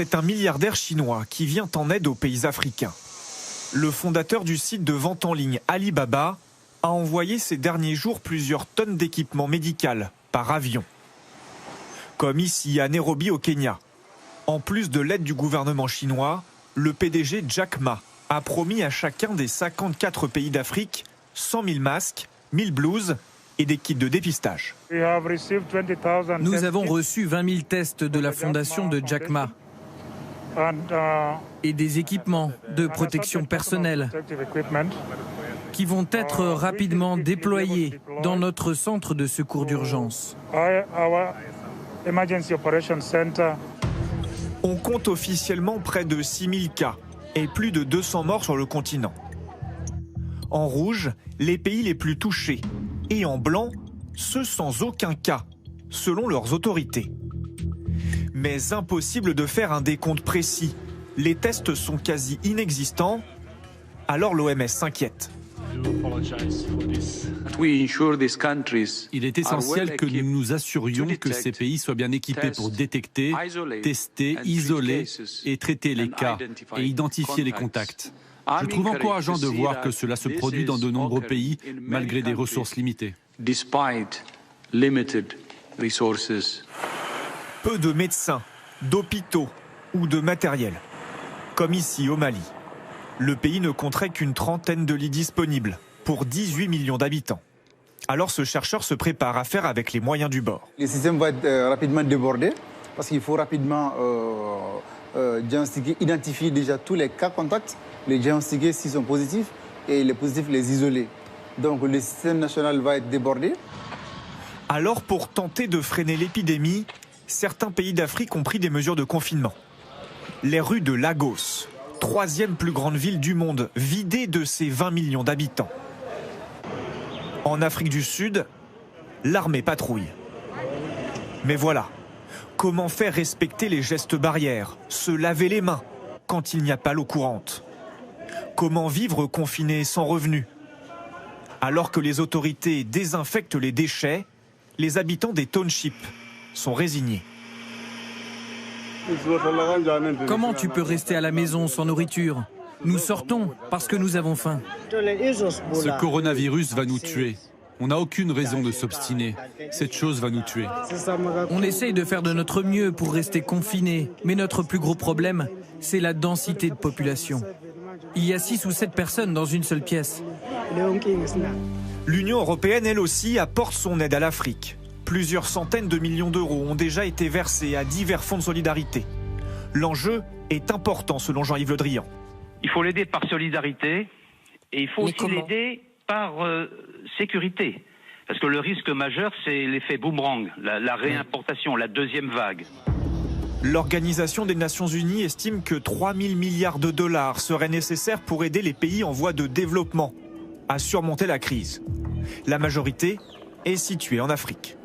C'est un milliardaire chinois qui vient en aide aux pays africains. Le fondateur du site de vente en ligne Alibaba a envoyé ces derniers jours plusieurs tonnes d'équipements médicaux par avion. Comme ici à Nairobi au Kenya. En plus de l'aide du gouvernement chinois, le PDG Jack Ma a promis à chacun des 54 pays d'Afrique 100 000 masques, 1000 blouses et des kits de dépistage. Nous avons reçu 20 000 tests de la fondation de Jack Ma et des équipements de protection personnelle qui vont être rapidement déployés dans notre centre de secours d'urgence. On compte officiellement près de 6 000 cas et plus de 200 morts sur le continent. En rouge, les pays les plus touchés et en blanc, ceux sans aucun cas, selon leurs autorités. Mais impossible de faire un décompte précis. Les tests sont quasi inexistants, alors l'OMS s'inquiète. Il est essentiel que nous nous assurions que ces pays soient bien équipés pour détecter, tester, isoler et traiter les cas et identifier les contacts. Je trouve encourageant de voir que cela se produit dans de nombreux pays malgré des ressources limitées. Peu de médecins, d'hôpitaux ou de matériel. Comme ici au Mali. Le pays ne compterait qu'une trentaine de lits disponibles pour 18 millions d'habitants. Alors ce chercheur se prépare à faire avec les moyens du bord. Le système va être rapidement débordé parce qu'il faut rapidement diagnostiquer, identifier déjà tous les cas contacts, les diagnostiquer s'ils sont positifs et les positifs les isoler. Donc le système national va être débordé. Alors pour tenter de freiner l'épidémie, certains pays d'Afrique ont pris des mesures de confinement. Les rues de Lagos, troisième plus grande ville du monde, vidée de ses 20 millions d'habitants. En Afrique du Sud, l'armée patrouille. Mais voilà, comment faire respecter les gestes barrières, se laver les mains quand il n'y a pas l'eau courante? Comment vivre confiné sans revenus? Alors que les autorités désinfectent les déchets, les habitants des townships sont résignés. Comment tu peux rester à la maison sans nourriture? Nous sortons parce que nous avons faim. Ce coronavirus va nous tuer. On n'a aucune raison de s'obstiner. Cette chose va nous tuer. On essaye de faire de notre mieux pour rester confinés, mais notre plus gros problème, c'est la densité de population. Il y a 6 ou 7 personnes dans une seule pièce. L'Union européenne, elle aussi, apporte son aide à l'Afrique. Plusieurs centaines de millions d'euros ont déjà été versés à divers fonds de solidarité. L'enjeu est important selon Jean-Yves Le Drian. Il faut l'aider par solidarité et il faut aussi l'aider par sécurité. Parce que le risque majeur, c'est l'effet boomerang, la réimportation, la deuxième vague. L'Organisation des Nations Unies estime que 3 000 milliards de dollars seraient nécessaires pour aider les pays en voie de développement à surmonter la crise. La majorité est située en Afrique.